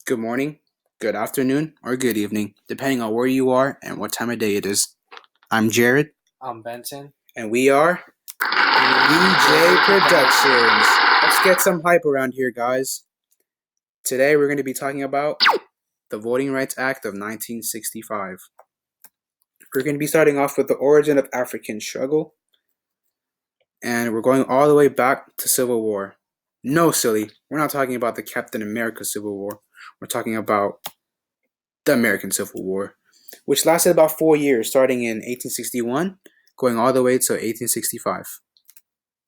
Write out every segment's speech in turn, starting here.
Good morning, good afternoon, or good evening, depending on where you are and what time of day it is. I'm Jared, I'm Benson. and we are EJ Productions. Let's get some hype around here, guys. Today we're going to be talking about the Voting Rights Act of 1965. We're going to be starting off with the origin of African struggle, and we're going all the way back to Civil War. No, silly, we're not talking about the Captain America Civil War. We're talking about the American Civil War, which lasted about 4 years, starting in 1861, going all the way to 1865.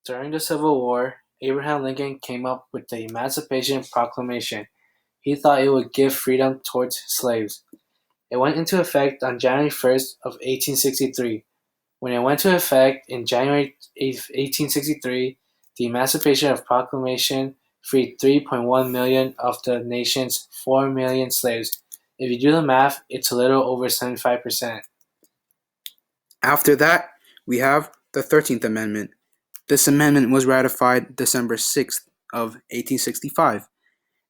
During the Civil War, Abraham Lincoln came up with the Emancipation Proclamation. He thought it would give freedom towards slaves. It went into effect on January 1st of 1863. When it went into effect in January 1863, the Emancipation Proclamation freed 3.1 million of the nation's 4 million slaves. If you do the math, it's a little over 75%. After that, we have the 13th Amendment. This amendment was ratified December 6th of 1865,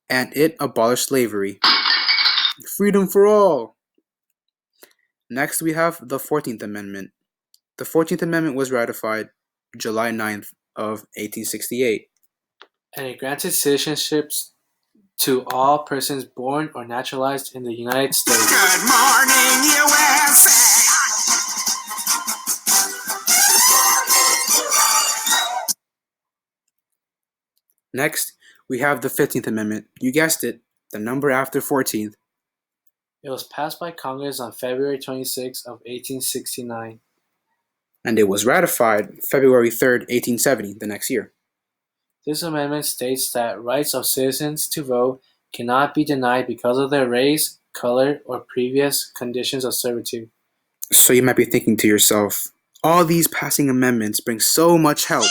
and it abolished slavery. Freedom for all! Next, we have the 14th Amendment. The 14th Amendment was ratified July 9th of 1868. And it granted citizenships to all persons born or naturalized in the United States. Good morning, USA. Next, we have the 15th Amendment. You guessed it, the number after 14th. It was passed by Congress on February 26 of 1869. And it was ratified February 3rd, 1870, the next year. This amendment states that rights of citizens to vote cannot be denied because of their race, color, or previous conditions of servitude. So you might be thinking to yourself, all these passing amendments bring so much help.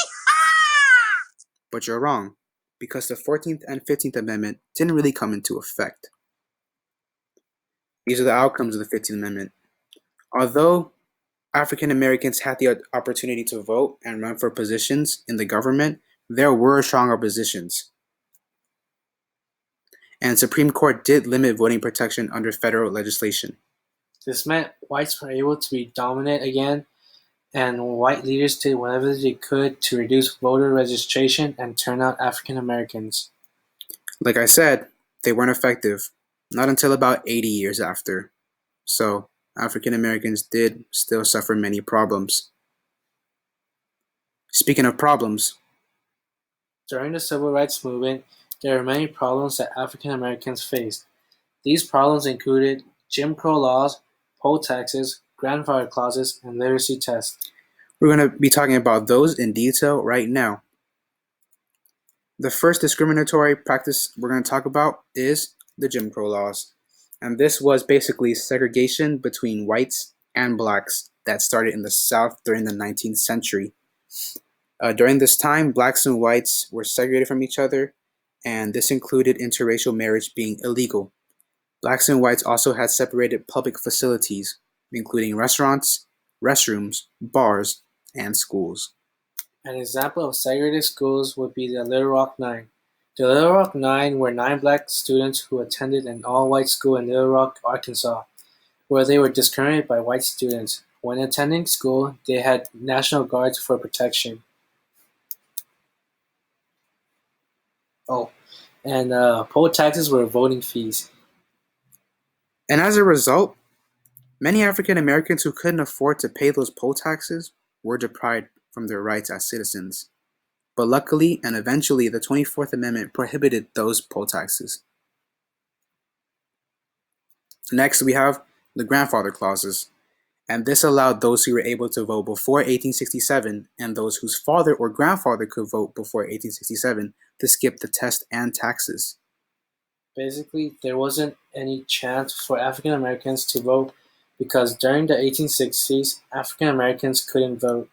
But you're wrong, because the 14th and 15th Amendment didn't really come into effect. These are the outcomes of the 15th Amendment. Although African Americans had the opportunity to vote and run for positions in the government, there were strong oppositions. And Supreme Court did limit voting protection under federal legislation. This meant whites were able to be dominant again, and white leaders did whatever they could to reduce voter registration and turn out African Americans. Like I said, they weren't effective, not until about 80 years after. So, African Americans did still suffer many problems. Speaking of problems, During the Civil Rights Movement, there were many problems that African Americans faced. These problems included Jim Crow laws, poll taxes, grandfather clauses, and literacy tests. we're going to be talking about those in detail right now. The first discriminatory practice we're going to talk about is the Jim Crow laws. And this was basically segregation between whites and blacks that started in the South during the 19th century. During this time, blacks and whites were segregated from each other, and this included interracial marriage being illegal. Blacks and whites also had separated public facilities, including restaurants, restrooms, bars, and schools. An example of segregated schools would be the Little Rock Nine. The Little Rock Nine were 9 black students who attended an all-white school in Little Rock, Arkansas, where they were discriminated by white students. When attending school, they had National Guards for protection. And poll taxes were voting fees. And as a result, many African Americans who couldn't afford to pay those poll taxes were deprived from their rights as citizens. But luckily and eventually, the 24th Amendment prohibited those poll taxes. Next, we have the grandfather clauses, and this allowed those who were able to vote before 1867 and those whose father or grandfather could vote before 1867 to skip the test and taxes. Basically, there wasn't any chance for African Americans to vote because during the 1860s, African Americans couldn't vote.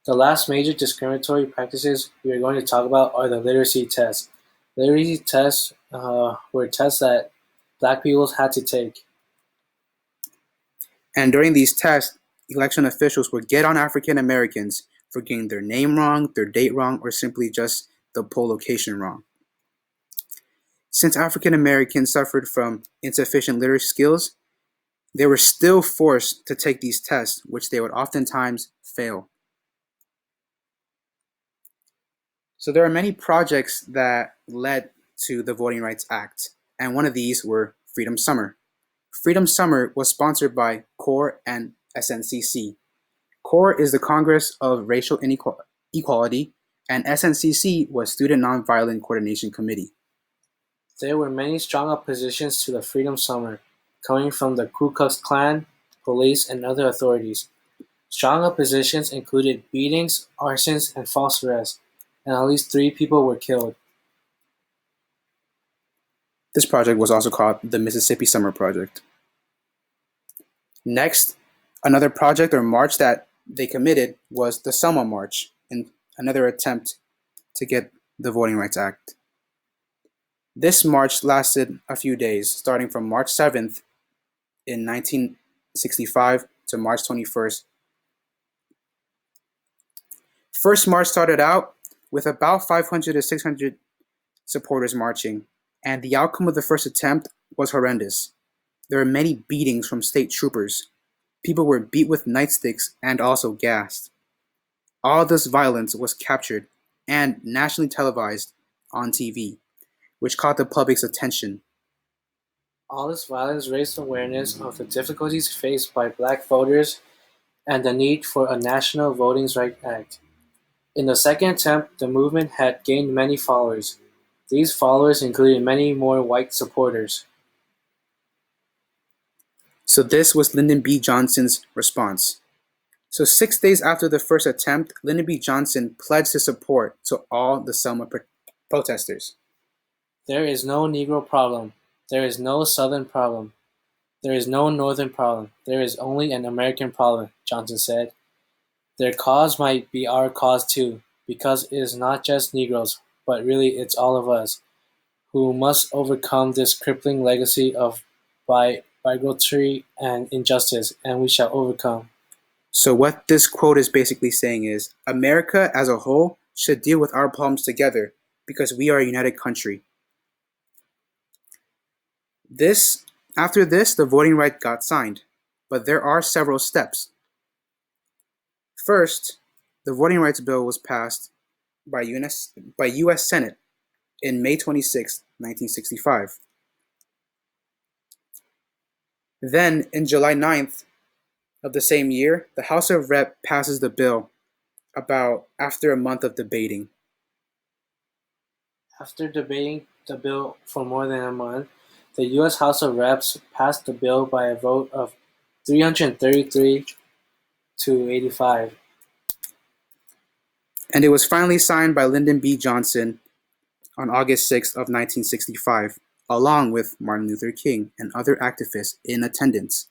The last major discriminatory practices we are going to talk about are the literacy tests. Literacy tests were tests that black people had to take. And during these tests, election officials would get on African Americans for getting their name wrong, their date wrong, or simply just the poll location wrong. since African Americans suffered from insufficient literacy skills, they were still forced to take these tests, which they would oftentimes fail. So there are many projects that led to the Voting Rights Act, and one of these were Freedom Summer. Freedom Summer was sponsored by CORE and SNCC. CORE is the Congress of Racial Equality, and SNCC was Student Nonviolent Coordination Committee. There were many strong oppositions to the Freedom Summer, coming from the Ku Klux Klan, police, and other authorities. Strong oppositions included beatings, arsons, and false arrests, and at least 3 people were killed. This project was also called the Mississippi Summer Project. Next, another project or march that they committed was the Selma March, in another attempt to get the Voting Rights Act. This march lasted a few days, starting from March 7th in 1965 to March 21st. First march started out with about 500 to 600 supporters marching, and the outcome of the first attempt was horrendous. There were many beatings from state troopers. People were beat with nightsticks and also gassed. All this violence was captured and nationally televised on TV, which caught the public's attention. All this violence raised awareness of the difficulties faced by Black voters and the need for a national Voting Rights Act. In the second attempt, the movement had gained many followers. These followers included many more white supporters. So this was Lyndon B. Johnson's response. So 6 days after the first attempt, Lyndon B. Johnson pledged his support to all the Selma protesters. There is no Negro problem. There is no Southern problem. There is no Northern problem. There is only an American problem, Johnson said. Their cause might be our cause too, because it is not just Negroes, but really it's all of us, who must overcome this crippling legacy of bigotry and injustice, and we shall overcome. So what this quote is basically saying is, America as a whole should deal with our problems together because we are a united country. After this, the voting right got signed, but there are several steps. First, the voting rights bill was passed by U.S. Senate in May 26, 1965. Then, in July 9th of the same year, the House of Rep passes the bill after a month of debating. After debating the bill for more than a month, the U.S. House of Reps passed the bill by a vote of 333 to 85. And it was finally signed by Lyndon B. Johnson on August 6th of 1965, along with Martin Luther King and other activists in attendance.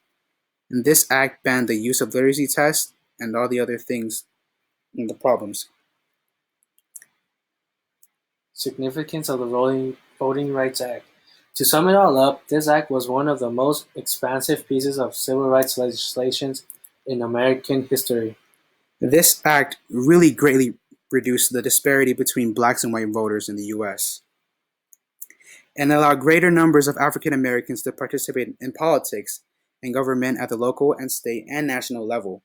And this act banned the use of literacy tests and all the other things and the problems. Significance of the Voting Rights Act. To sum it all up, this act was one of the most expansive pieces of civil rights legislation in American history. This act really greatly reduced the disparity between blacks and white voters in the U.S. and allowed greater numbers of African Americans to participate in politics and government at the local and state and national level.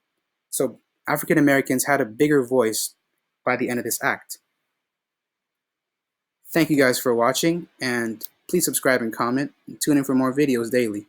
So African Americans had a bigger voice by the end of this act. Thank you guys for watching, and please subscribe and comment, and tune in for more videos daily.